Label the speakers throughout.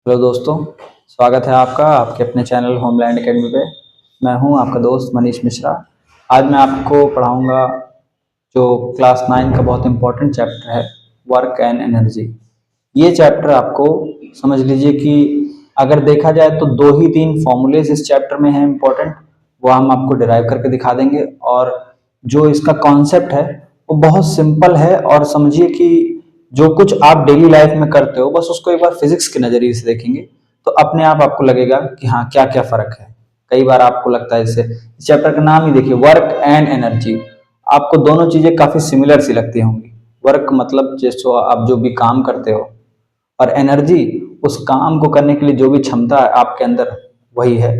Speaker 1: Hello दोस्तों, स्वागत है आपका आपके अपने चैनल होमलैंड एकेडमी पे। मैं हूं आपका दोस्त मनीष मिश्रा। आज मैं आपको पढ़ाऊंगा जो क्लास 9 का बहुत इंपॉर्टेंट चैप्टर है, वर्क एंड एनर्जी। ये चैप्टर आपको समझ लीजिए कि अगर देखा जाए तो 2 ही 3 फॉर्मूलेज इस चैप्टर में हैं इंपॉर्टेंट, वो हम आपको डिराइव करके दिखा देंगे। और जो इसका कॉन्सेप्ट है वो बहुत सिंपल है। और समझिए कि जो कुछ आप डेली लाइफ में करते हो, बस उसको एक बार फिजिक्स के नजरिए से देखेंगे तो अपने आप आपको लगेगा कि हाँ, क्या क्या फर्क है। कई बार आपको लगता है, इससे इस चैप्टर का नाम ही देखिए, वर्क एंड एनर्जी। आपको दोनों चीजें काफी सिमिलर सी लगती होंगी। वर्क मतलब जैसो आप जो भी काम करते हो, और एनर्जी उस काम को करने के लिए जो भी क्षमता है आपके अंदर, वही है।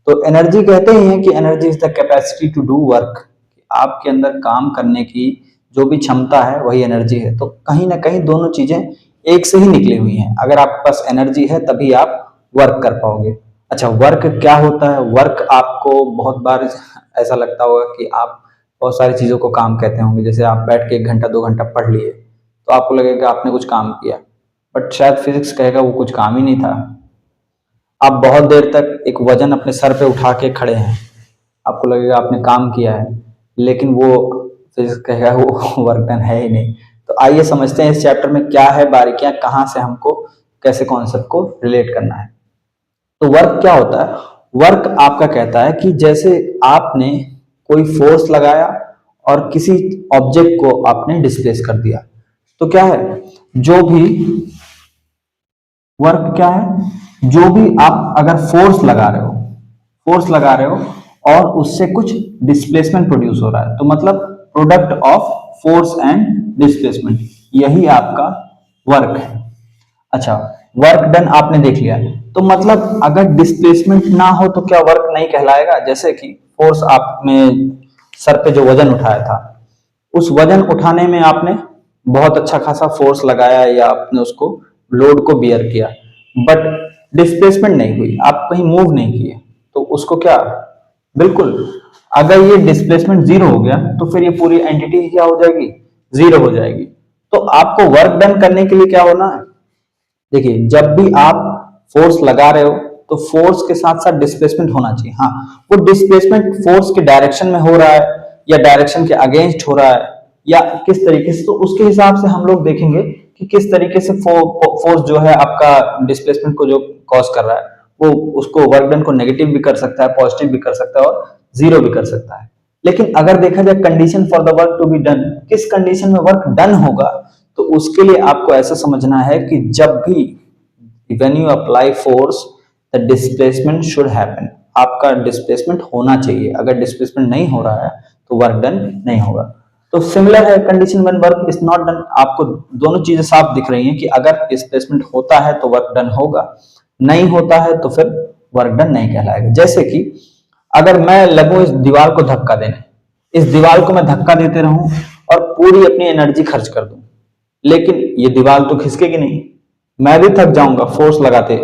Speaker 1: तो एनर्जी कहते ही हैं कि energy is the capacity to do work. आपके अंदर काम करने की जो भी क्षमता है वही एनर्जी है। तो कहीं ना कहीं दोनों चीजें एक से ही निकली हुई हैं। अगर आपके पास एनर्जी है तभी आप वर्क कर पाओगे। अच्छा, वर्क क्या होता है? वर्क आपको बहुत बार ऐसा लगता होगा कि आप बहुत सारी चीजों को काम कहते होंगे। जैसे आप बैठ के 1 घंटा 2 घंटा पढ़ लिए तो आपको लगेगा आपने कुछ काम किया, बट शायद फिजिक्स कहेगा वो कुछ काम ही नहीं था। आप बहुत देर तक एक वजन अपने सर पे उठा के खड़े हैं, आपको लगेगा आपने काम किया है, लेकिन वो फिजिक्स कहेगा वो वर्क डन है ही नहीं। तो आइए समझते हैं इस चैप्टर में क्या है, बारीकियां कहाँ से हमको कैसे कॉन्सेप्ट को रिलेट करना है। तो वर्क क्या होता है? वर्क आपका कहता है कि जैसे आपने कोई फोर्स लगाया और किसी ऑब्जेक्ट को आपने डिस्प्लेस कर दिया, तो क्या है, जो भी वर्क क्या है, जो भी आप अगर फोर्स लगा रहे हो और उससे कुछ डिस्प्लेसमेंट प्रोड्यूस हो रहा है, तो मतलब product of force and displacement, यही आपका वर्क है। अच्छा, वर्क डन आपने देख लिया, तो मतलब अगर डिस्प्लेसमेंट ना हो तो क्या वर्क नहीं कहलाएगा? जैसे कि फोर्स आपने सर पे जो वजन उठाया था, उस वजन उठाने में आपने बहुत अच्छा खासा फोर्स लगाया या आपने उसको लोड को बियर किया, बट डिस्प्लेसमेंट नहीं हुई, आप कहीं मूव नहीं किए, तो उसको क्या, बिल्कुल, अगर ये डिस्प्लेसमेंट जीरो हो गया तो फिर ये पूरी एंटिटी क्या हो जाएगी, जीरो हो जाएगी। तो आपको वर्क डन करने के लिए क्या होना है? देखिए, जब भी आप फोर्स लगा रहे हो तो फोर्स के साथ साथ डिस्प्लेसमेंट होना चाहिए। हाँ, वो डिस्प्लेसमेंट फोर्स के डायरेक्शन में हो रहा है या डायरेक्शन के अगेंस्ट हो रहा है या किस तरीके से, तो उसके हिसाब से हम लोग देखेंगे कि किस तरीके से फोर्स जो है आपका डिस्प्लेसमेंट को जो कॉज कर रहा है, वो उसको वर्क डन को नेगेटिव भी कर सकता है, पॉजिटिव भी कर सकता है और जीरो भी कर सकता है। लेकिन अगर देखा जाए condition for the work to be done, किस कंडीशन में वर्क डन होगा, तो उसके लिए आपको ऐसा समझना है कि जब भी when you apply force the displacement should happen, आपका डिस्प्लेसमेंट होना चाहिए। अगर डिस्प्लेसमेंट नहीं हो रहा है तो वर्क डन नहीं होगा। तो सिमिलर है condition when work is not done. आपको दोनों चीजें साफ दिख रही हैं कि अगर डिस्प्लेसमेंट होता है तो वर्क डन होगा, नहीं होता है तो फिर वर्क डन नहीं कहलाएगा। जैसे कि अगर मैं लगूं इस दीवार को धक्का देने, इस दीवार को मैं धक्का देते रहूं और पूरी अपनी एनर्जी खर्च कर दूं, लेकिन ये दीवार तो खिसकेगी नहीं, मैं भी थक जाऊंगा फोर्स लगाते।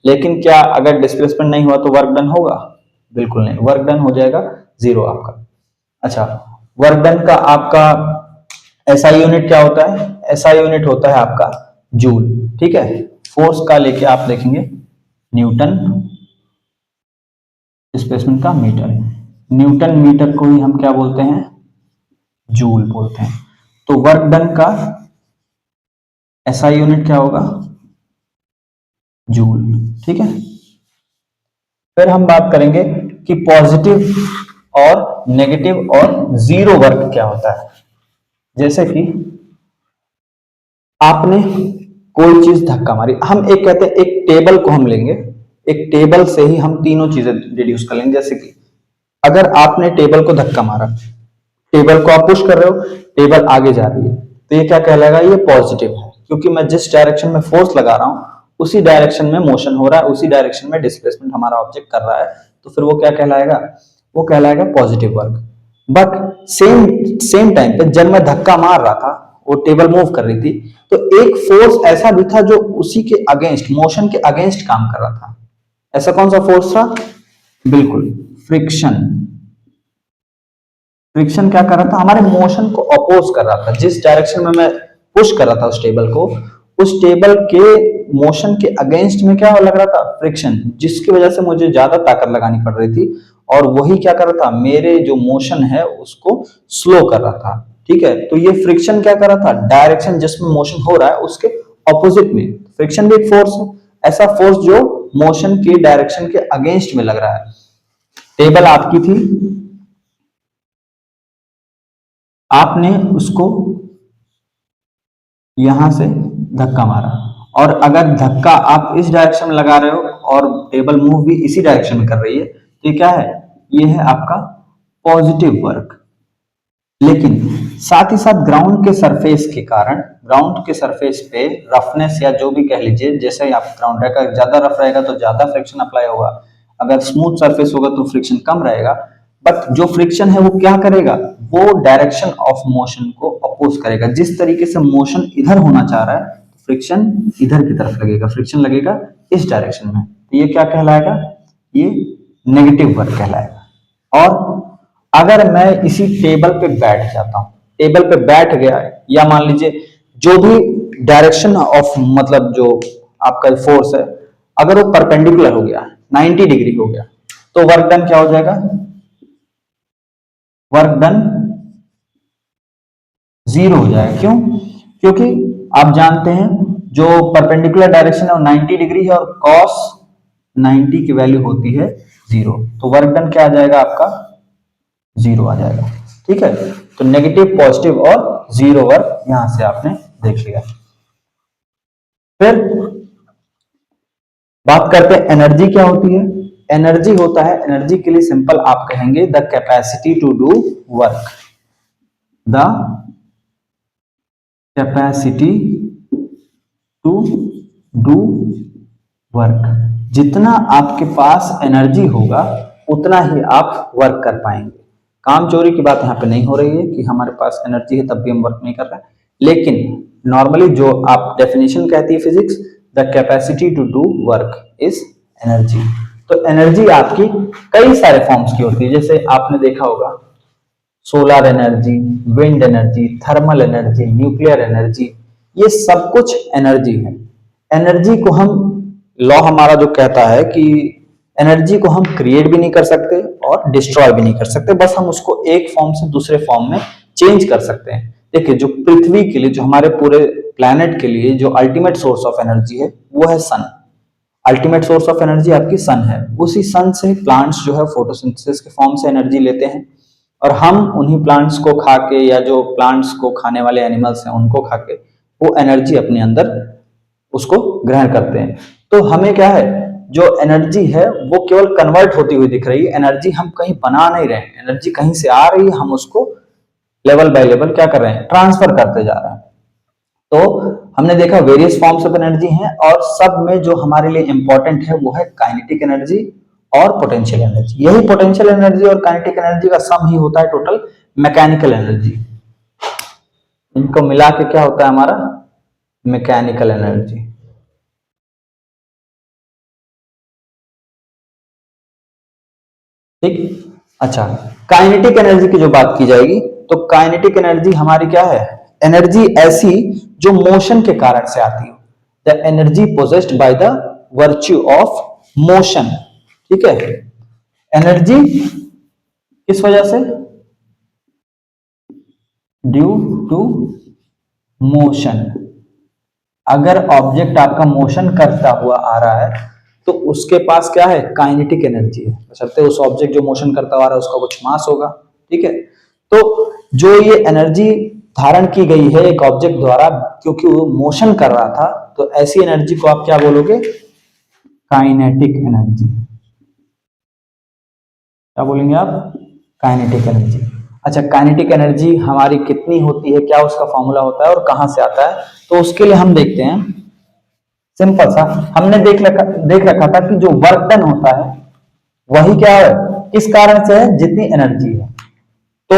Speaker 1: लेकिन क्या अगर डिस्प्लेसमेंट नहीं हुआ तो वर्क डन होगा? बिल्कुल नहीं, वर्क डन हो जाएगा जीरो आपका। अच्छा, वर्क डन का आपका एसआई यूनिट क्या होता है? एसआई यूनिट होता है आपका जूल। ठीक है, फोर्स का लेके आप देखेंगे न्यूटन, डिस्प्लेसमेंट का मीटर, न्यूटन मीटर को ही हम क्या बोलते हैं? जूल बोलते हैं। तो वर्क डन का एसआई यूनिट क्या होगा? जूल। ठीक है, फिर हम बात करेंगे कि पॉजिटिव और नेगेटिव और जीरो वर्क क्या होता है। जैसे कि आपने कोई चीज धक्का मारी, हम एक कहते हैं एक टेबल को हम लेंगे, एक टेबल से ही हम तीनों चीजें डिड्यूस कर लेंगे। जैसे कि अगर आपने टेबल को धक्का मारा, टेबल को आप पुश कर रहे हो, टेबल आगे जा रही है, तो ये क्या कहलाएगा? ये पॉजिटिव है, क्योंकि मैं जिस डायरेक्शन में फोर्स लगा रहा हूं उसी डायरेक्शन में मोशन हो रहा है, उसी डायरेक्शन में डिस्प्लेसमेंट हमारा ऑब्जेक्ट कर रहा है, तो फिर वो क्या कहलाएगा? वो कहलाएगा positive work. But same same time पे जब मैं धक्का मार रहा था, वो टेबल मूव कर रही थी, तो एक फोर्स ऐसा भी था जो उसी के अगेंस्ट, मोशन के अगेंस्ट काम कर रहा था। ऐसा कौन सा फोर्स था? बिल्कुल, फ्रिक्शन। फ्रिक्शन क्या कर रहा था? हमारे मोशन को अपोज कर रहा था। जिस डायरेक्शन में मैं पुश कर रहा था उस टेबल को, उस टेबल के मोशन के अगेंस्ट में क्या लग रहा था, फ्रिक्शन, जिसकी वजह से मुझे ज्यादा ताकत लगानी पड़ रही थी, और वही क्या कर रहा था, मेरे जो मोशन है उसको स्लो कर रहा था। ठीक है, तो ये फ्रिक्शन क्या कर रहा था, डायरेक्शन जिसमें मोशन हो रहा है उसके ऑपोजिट में, फ्रिक्शन भी एक फोर्स है, ऐसा फोर्स जो मोशन के डायरेक्शन के अगेंस्ट में लग रहा है। टेबल आपकी थी, आपने उसको यहां से धक्का मारा, और अगर धक्का आप इस डायरेक्शन में लगा रहे हो और टेबल मूव भी इसी डायरेक्शन में कर रही है, तो ये क्या है, ये है आपका पॉजिटिव वर्क। लेकिन साथ ही साथ ग्राउंड के सरफेस के कारण, ग्राउंड के सरफेस पे रफनेस या जो भी कह लीजिए, जैसे ही आप ग्राउंड रहेगा, ज्यादा रफ रहेगा तो ज्यादा फ्रिक्शन अप्लाई होगा, अगर स्मूथ सरफेस होगा तो फ्रिक्शन कम रहेगा। बट जो फ्रिक्शन है वो क्या करेगा, वो डायरेक्शन ऑफ मोशन को अपोज करेगा। जिस तरीके से मोशन इधर होना चाह रहा है, फ्रिक्शन इधर की तरफ लगेगा, फ्रिक्शन लगेगा इस डायरेक्शन में, तो ये क्या कहलाएगा, ये नेगेटिव वर्क कहलाएगा। और अगर मैं इसी टेबल पे बैठ जाता हूं, टेबल पे बैठ गया, या मान लीजिए जो भी डायरेक्शन ऑफ, मतलब जो आपका फोर्स है, अगर वो परपेंडिकुलर हो गया, 90 डिग्री हो गया, तो वर्क डन क्या हो जाएगा, वर्क डन जीरो हो जाएगा। क्यों, क्योंकि आप जानते हैं जो परपेंडिकुलर डायरेक्शन है वो 90 डिग्री है, और कॉस 90 की वैल्यू होती है जीरो, तो वर्क डन क्या आ जाएगा आपका, जीरो आ जाएगा। ठीक है, तो नेगेटिव, पॉजिटिव और जीरो वर्क यहां से आपने देख लिया। फिर बात करते हैं एनर्जी क्या होती है। एनर्जी होता है, एनर्जी के लिए सिंपल आप कहेंगे the capacity to do work, the capacity to do work. जितना आपके पास एनर्जी होगा उतना ही आप वर्क कर पाएंगे। काम चोरी की बात यहाँ पे नहीं हो रही है कि हमारे पास एनर्जी है तब भी हम वर्क नहीं कर रहे हैं, लेकिन नॉर्मली जो आप डेफिनेशन कहती है physics, the capacity to do work is energy. तो एनर्जी आपकी कई सारे फॉर्म्स की होती है, जैसे आपने देखा होगा solar energy, wind energy, thermal energy, nuclear energy, ये सब कुछ एनर्जी है। एनर्जी को हम, लॉ हमारा जो कहता है कि एनर्जी को हम क्रिएट भी नहीं कर सकते और डिस्ट्रॉय भी नहीं कर सकते, बस हम उसको एक फॉर्म से दूसरे फॉर्म में चेंज कर सकते हैं। देखिए, जो पृथ्वी के लिए, जो हमारे पूरे प्लैनेट के लिए जो अल्टीमेट सोर्स ऑफ एनर्जी है वो है सन। अल्टीमेट सोर्स ऑफ एनर्जी आपकी सन है। उसी सन से प्लांट्स जो है फोटोसिंथेसिस के फॉर्म से एनर्जी लेते हैं, और हम उन्हीं प्लांट्स को खा के, या जो प्लांट्स को खाने वाले एनिमल्स हैं उनको खा के वो एनर्जी अपने अंदर उसको ग्रहण करते हैं। तो हमें क्या है, जो एनर्जी है वो केवल कन्वर्ट होती हुई दिख रही है, एनर्जी हम कहीं बना नहीं रहे हैं, एनर्जी कहीं से आ रही है, हम उसको लेवल बाय लेवल क्या कर रहे हैं, ट्रांसफर करते जा रहे हैं। तो हमने देखा वेरियस फॉर्म्स ऑफ एनर्जी हैं, और सब में जो हमारे लिए इंपॉर्टेंट है वो है काइनेटिक एनर्जी और पोटेंशियल एनर्जी। यही पोटेंशियल एनर्जी और काइनेटिक एनर्जी का सम ही होता है टोटल मैकेनिकल एनर्जी। इनको मिला के क्या होता है हमारा मैकेनिकल एनर्जी। ठीक, अच्छा, काइनेटिक एनर्जी की जो बात की जाएगी, तो काइनेटिक एनर्जी हमारी क्या है, एनर्जी ऐसी जो मोशन के कारण से आती है, the energy possessed by the virtue of motion. ठीक है, एनर्जी किस वजह से, ड्यू टू मोशन। अगर ऑब्जेक्ट आपका मोशन करता हुआ आ रहा है तो उसके पास क्या है, काइनेटिक एनर्जी है, बशर्ते उस ऑब्जेक्ट जो मोशन करता हुआ आ रहा है उसका कुछ मास होगा। ठीक है, तो जो ये एनर्जी धारण की गई है एक ऑब्जेक्ट द्वारा, क्योंकि वो मोशन कर रहा था, तो ऐसी एनर्जी को आप क्या बोलोगे, काइनेटिक एनर्जी। क्या बोलेंगे आप, काइनेटिक एनर्जी। अच्छा, काइनेटिक एनर्जी हमारी कितनी होती है, क्या उसका फॉर्मूला होता है और कहां से आता है, तो उसके लिए हम देखते हैं। सिंपल सा, हमने देख रखा था कि जो वर्क डन होता है वही क्या है, किस कारण से है, जितनी एनर्जी है। तो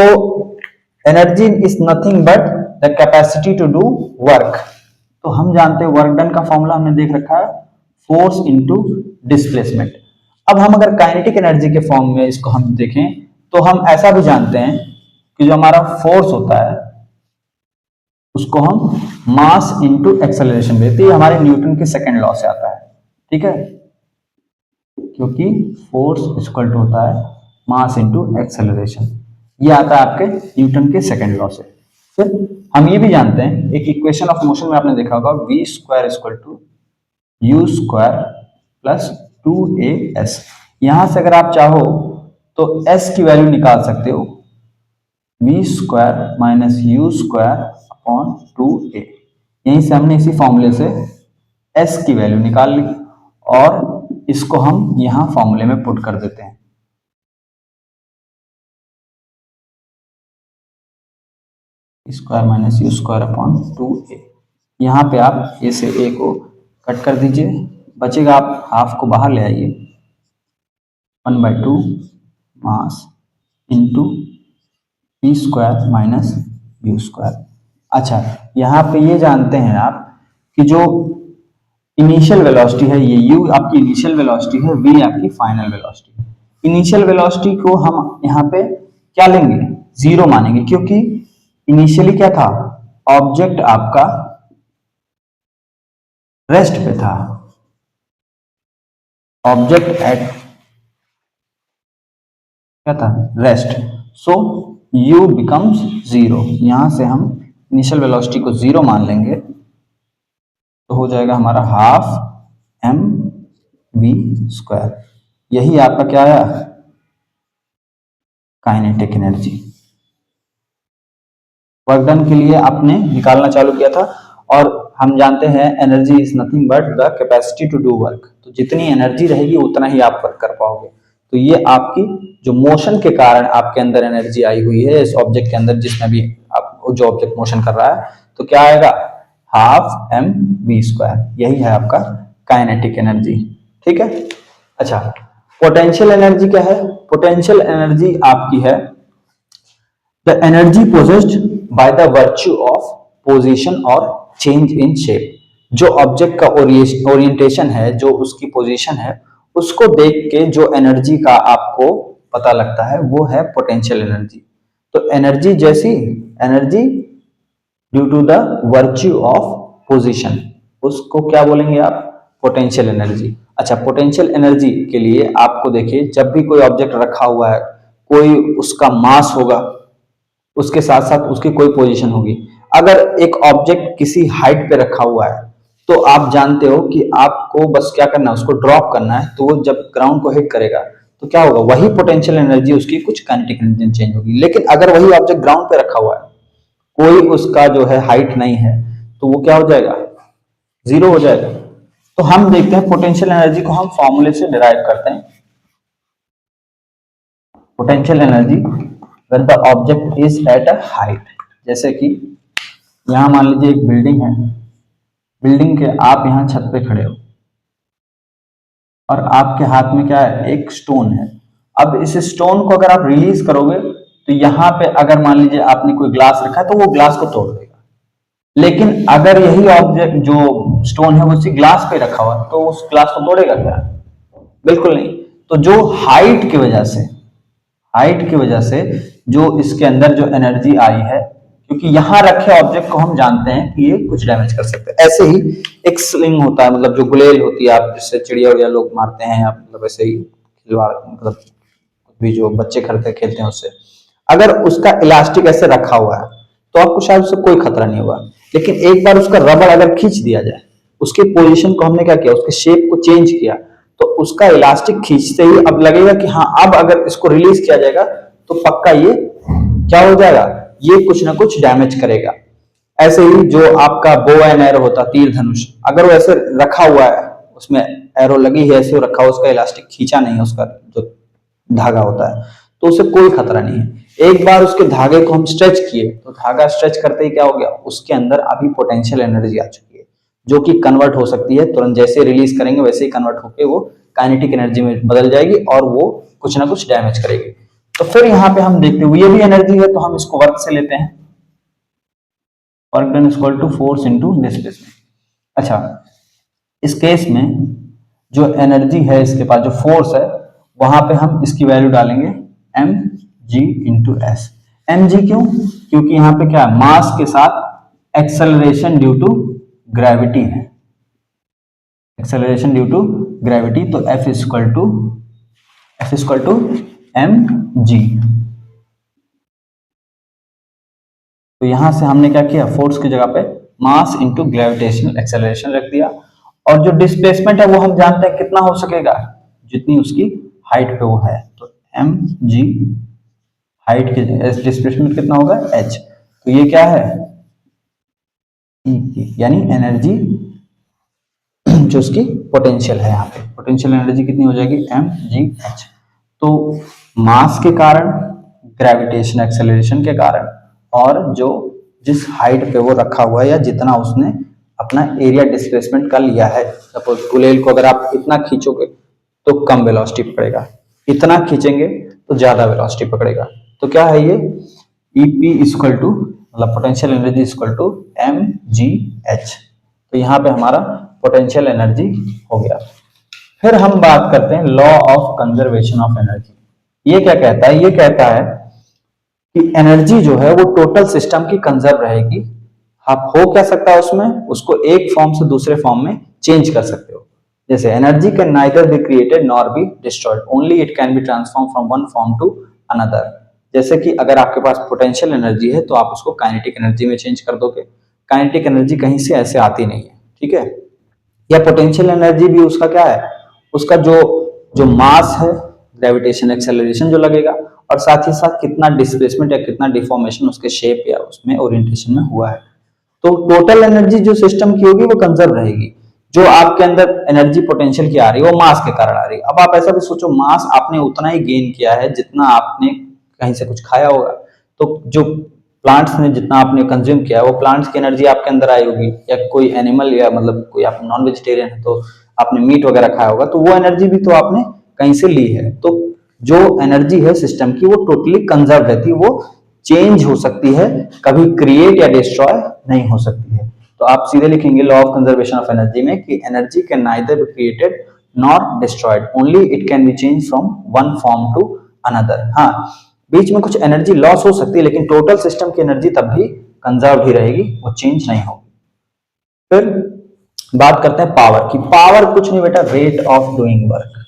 Speaker 1: energy is nothing but the capacity to do work. तो हम जानते हैं वर्क डन का फॉर्मूला हमने देख रखा है, फोर्स इनटू डिस्प्लेसमेंट। अब हम अगर काइनेटिक एनर्जी के फॉर्म में इसको हम देखें, तो हम ऐसा भी जानते हैं कि जो हमारा फोर्स होता है उसको हम मास इनटू एक्सेलरेशन देते हैं। ये हमारे न्यूटन के सेकंड लॉ से आता है, ठीक है, क्योंकि फोर्स इक्वल टू होता है मास इनटू एक्सेलरेशन। ये आता है आपके न्यूटन के सेकंड लॉ से। फिर हम ये भी जानते हैं, एक इक्वेशन ऑफ मोशन में आपने देखा होगा v square equal to u square plus 2as। यहां से अगर आप चाहो तो s की वैल्यू निकाल सकते हो, v square minus u square upon 2a। यहीं से हमने इसी फॉर्मूले से s की वैल्यू निकाल ली और इसको हम यहां फॉर्मूले में पुट कर देते हैं। Square minus u square upon 2a। यहाँ पे आप a से a को कट कर दीजिए, बचेगा, आप हाफ को बाहर ले आइए, 1/2 mass into P square minus u square. अच्छा, यहाँ पे ये जानते हैं आप कि जो इनिशियल वेलोसिटी है, ये u आपकी इनिशियल वेलोसिटी है, v आपकी फाइनल वेलोसिटी है। इनिशियल वेलोसिटी को हम यहाँ पे क्या लेंगे, जीरो मानेंगे, क्योंकि इनिशियली क्या था, ऑब्जेक्ट आपका रेस्ट पे था, ऑब्जेक्ट एट क्या था, रेस्ट। सो u बिकम्स जीरो। यहां से हम इनिशियल वेलोसिटी को जीरो मान लेंगे तो हो जाएगा हमारा हाफ एम वी स्क्वायर। यही आपका क्या है, काइनेटिक एनर्जी। वर्क डन के लिए आपने निकालना चालू किया था, और हम जानते हैं energy is nothing but the capacity to do work. तो जितनी एनर्जी रहेगी उतना ही आप वर्क कर पाओगे। तो ये आपकी जो मोशन के कारण आपके अंदर एनर्जी आई हुई है इस ऑब्जेक्ट के अंदर, जिसमें भी आप जो ऑब्जेक्ट मोशन कर रहा है, तो क्या आएगा, हाफ एम वी स्क्वायर। यही है आपका काइनेटिक एनर्जी, ठीक है। अच्छा, पोटेंशियल एनर्जी क्या है, पोटेंशियल एनर्जी आपकी है the energy possessed by the virtue of position और चेंज इन शेप। जो ऑब्जेक्ट का ओरिएंटेशन है, जो उसकी पोजीशन है, उसको देख के जो एनर्जी का आपको पता लगता है वो है पोटेंशियल एनर्जी। तो एनर्जी जैसी energy due to the virtue of position, उसको क्या बोलेंगे आप, पोटेंशियल एनर्जी। अच्छा, पोटेंशियल एनर्जी के लिए आपको देखिए, जब भी कोई ऑब्जेक्ट रखा हुआ है, कोई उसका मास होगा, उसके साथ साथ उसकी कोई पोजीशन होगी। अगर एक ऑब्जेक्ट किसी हाइट पे रखा हुआ है तो आप जानते हो कि आपको बस क्या करना है, उसको ड्रॉप करना है। तो वो जब ग्राउंड को हिट करेगा तो क्या होगा, वही पोटेंशियल एनर्जी उसकी कुछ काइनेटिक एनर्जी चेंज होगी। लेकिन अगर वही ऑब्जेक्ट ग्राउंड पे रखा हुआ है, कोई उसका जो है हाइट नहीं है, तो वो क्या हो जाएगा, जीरो हो जाएगा। तो हम देखते हैं पोटेंशियल एनर्जी को हम फॉर्मूले से डिराइव करते हैं। Potential energy when the object is at a height, जैसे कि यहां मान लीजिए एक बिल्डिंग है, बिल्डिंग के आप यहां छत पे खड़े हो और आपके हाथ में क्या है, एक स्टोन है। अब इस स्टोन को अगर आप रिलीज करोगे तो यहाँ पे अगर मान लीजिए आपने कोई ग्लास रखा है तो वो ग्लास को तोड़ देगा। लेकिन अगर यही ऑब्जेक्ट जो स्टोन है वो उसी ग्लास पे रखा हुआ तो उस ग्लास को तोड़ेगा क्या, बिल्कुल नहीं। तो जो हाइट की वजह से, हाइट की वजह से जो इसके अंदर जो एनर्जी आई है, क्योंकि यहां रखे ऑब्जेक्ट को हम जानते हैं कि ये कुछ डैमेज कर सकते हैं। ऐसे ही एक स्लिंग होता है, मतलब जो गुलेल होती है, आप जिससे चिड़िया उड़िया लोग मारते हैं, आप मतलब ऐसे ही खिलवाड़, मतलब भी जो बच्चे खरीदते खेलते हैं उससे, अगर उसका इलास्टिक ऐसे रखा हुआ है तो आपको शायद उससे कोई खतरा नहीं होगा। लेकिन एक बार उसका रबड़ अगर खींच दिया जाए, उसकी पोजीशन को हमने क्या किया, उसके शेप को चेंज किया, तो उसका इलास्टिक खींचते ही अब लगेगा कि हाँ, अब अगर इसको रिलीज किया जाएगा तो पक्का ये क्या हो जाएगा, ये कुछ ना कुछ डैमेज करेगा। ऐसे ही जो आपका बो एंड एरो होता, तीर धनुष, अगर वो ऐसे रखा हुआ है, उसमें एरो लगी है, ऐसे रखा हुआ, उसका इलास्टिक खींचा नहीं है, उसका जो धागा होता है, तो उसे कोई खतरा नहीं है। एक बार उसके धागे को हम स्ट्रेच किए तो धागा स्ट्रेच करते ही क्या हो गया, उसके अंदर अभी पोटेंशियल एनर्जी आ चुकी है, जो कि कन्वर्ट हो सकती है तुरंत, जैसे रिलीज करेंगे वैसे ही कन्वर्ट होकर वो काइनेटिक एनर्जी में बदल जाएगी और वो कुछ ना कुछ डैमेज करेगी। तो फिर यहाँ पे हम देखते हुए ये भी एनर्जी है, तो हम इसको वर्क से लेते हैं, work done equal to force into displacement. अच्छा, इस केस में जो एनर्जी है इसके पास, जो फोर्स है, वहां पे हम इसकी वैल्यू डालेंगे mg इंटू एस। mg क्यों, क्योंकि यहाँ पे क्या है, मास के साथ एक्सेलरेशन ड्यू टू ग्रेविटी है, एक्सेलरेशन ड्यू टू ग्रेविटी। तो F इक्वल टू mg। तो यहां से हमने क्या किया, फोर्स की जगह पे मास इंटू ग्रेविटेशनल एक्सेलरेशन रख दिया। और जो डिस्प्लेसमेंट है वो हम जानते हैं कितना हो सकेगा, जितनी उसकी हाइट पे वो है। तो mg हाइट के डिस्प्लेसमेंट कितना होगा h। तो ये क्या है यानी एनर्जी जो उसकी पोटेंशियल है, यहाँ पे पोटेंशियल एनर्जी कितनी हो जाएगी mgh। तो मास के कारण, ग्रेविटेशन एक्सेलरेशन के कारण, और जो जिस हाइट पे वो रखा हुआ है या जितना उसने अपना एरिया डिस्प्लेसमेंट कर लिया है। सपोज गुलेल को अगर आप इतना खींचोगे तो कम वेलोसिटी पकड़ेगा, इतना खींचेंगे तो ज्यादा वेलोसिटी पकड़ेगा। तो क्या है ये EP इक्वल टू मतलब potential energy equal to mgh। तो यहाँ पे हमारा पोटेंशियल एनर्जी हो गया। फिर हम बात करते हैं law of conservation of energy. ये क्या कहता है, ये कहता है कि एनर्जी जो है वो टोटल सिस्टम की कंजर्व रहेगी। आप हो क्या सकता है उसमें, उसको एक फॉर्म से दूसरे फॉर्म में चेंज कर सकते हो। जैसे energy can neither be created nor be destroyed, only it can be transform from one form to another. जैसे कि अगर आपके पास पोटेंशियल एनर्जी है तो आप उसको काइनेटिक एनर्जी में चेंज कर दोगे। काइनेटिक एनर्जी कहीं से ऐसे आती नहीं है, ठीक है। या पोटेंशियल एनर्जी भी उसका क्या है, उसका जो जो मास है, ग्रेविटेशन एक्सेलरेशन जो लगेगा, और साथ ही साथ कितना डिस्प्लेसमेंट या कितना डिफॉर्मेशन उसके शेप या उसमें ओरिएंटेशन में हुआ है। तो टोटल एनर्जी जो सिस्टम की होगी वो कंजर्व रहेगी। जो आपके अंदर एनर्जी पोटेंशियल की आ रही है वो मास के कारण आ रही है। अब आप ऐसा भी सोचो, मास आपने उतना ही गेन किया है जितना आपने कहीं से कुछ खाया होगा। तो जो प्लांट्स ने जितना आपने कंज्यूम किया है वो प्लांट्स की एनर्जी आपके अंदर आई होगी, या कोई एनिमल या मतलब कोई आप नॉन वेजिटेरियन है तो आपने मीट वगैरह खाया होगा, तो वो एनर्जी भी तो आपने कहीं से ली है। तो जो एनर्जी है सिस्टम की वो टोटली कंजर्व रहती है, वो चेंज हो सकती है, कभी क्रिएट या डिस्ट्रॉय नहीं हो सकती है। तो आप सीधे लिखेंगे law of conservation of energy में कि energy can neither be created nor destroyed, only it can be change from one form to another. हाँ, बीच में कुछ एनर्जी लॉस हो सकती है लेकिन टोटल सिस्टम की एनर्जी तब भी कंजर्व ही रहेगी, वो चेंज नहीं होगी। फिर बात करते हैं पावर की। पावर कुछ नहीं बेटा, rate of doing work,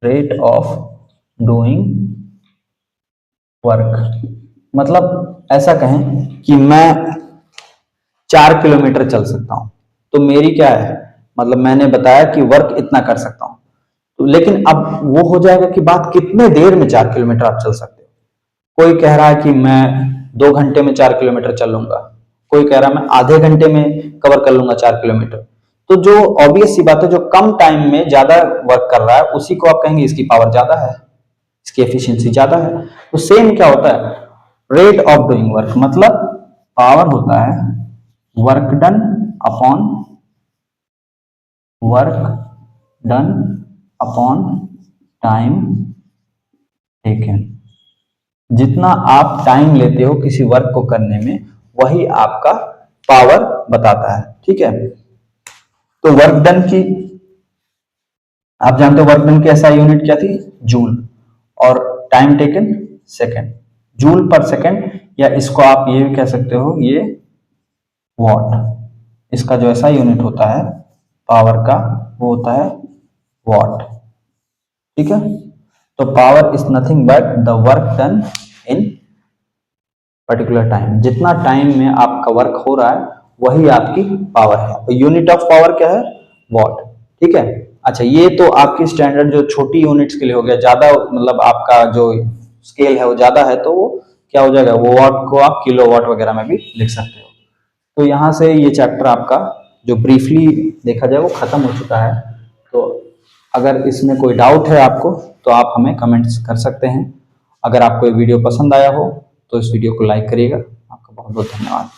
Speaker 1: rate of doing work. मतलब ऐसा कहें कि मैं 4 किलोमीटर चल सकता हूं, तो मेरी क्या है, मतलब मैंने बताया कि वर्क इतना कर सकता हूं। तो लेकिन अब वो हो जाएगा कि बात कितने देर में 4 किलोमीटर आप चल सकते हो। कोई कह रहा है कि मैं 2 घंटे में 4 किलोमीटर चल लूंगा, कोई कह रहा है मैं आधे घंटे में कवर कर लूंगा 4 किलोमीटर। तो जो ऑब्वियस सी बात है, जो कम टाइम में ज्यादा वर्क कर रहा है उसी को आप कहेंगे इसकी पावर ज्यादा है, इसकी एफिशिएंसी ज्यादा है। तो सेम क्या होता है, रेट ऑफ डूइंग वर्क मतलब पावर होता है work done upon time taken. जितना आप टाइम लेते हो किसी वर्क को करने में वही आपका पावर बताता है, ठीक है। तो वर्क डन की आप जानते हो, वर्क डन की ऐसा यूनिट क्या थी, जूल, और टाइम टेकन सेकंड, जूल पर सेकंड, या इसको आप ये भी कह सकते हो ये वॉट। इसका जो ऐसा यूनिट होता है पावर का वो होता है वॉट, ठीक है। तो power is nothing but the work done in particular time. जितना टाइम में आपका वर्क हो रहा है वही आपकी पावर है। तो यूनिट ऑफ पावर क्या है, वॉट, ठीक है। अच्छा, ये तो आपकी स्टैंडर्ड जो छोटी यूनिट्स के लिए हो गया। ज्यादा मतलब आपका जो स्केल है वो ज्यादा है तो वो क्या हो जाएगा, वो वॉट को आप किलो वॉट वगैरह में भी लिख सकते हो। तो यहाँ से ये चैप्टर आपका जो ब्रीफली देखा जाए वो खत्म हो चुका है। तो अगर इसमें कोई डाउट है आपको तो आप हमें कमेंट्स कर सकते हैं। अगर आपको ये वीडियो पसंद आया हो तो इस वीडियो को लाइक करिएगा। आपका बहुत बहुत धन्यवाद।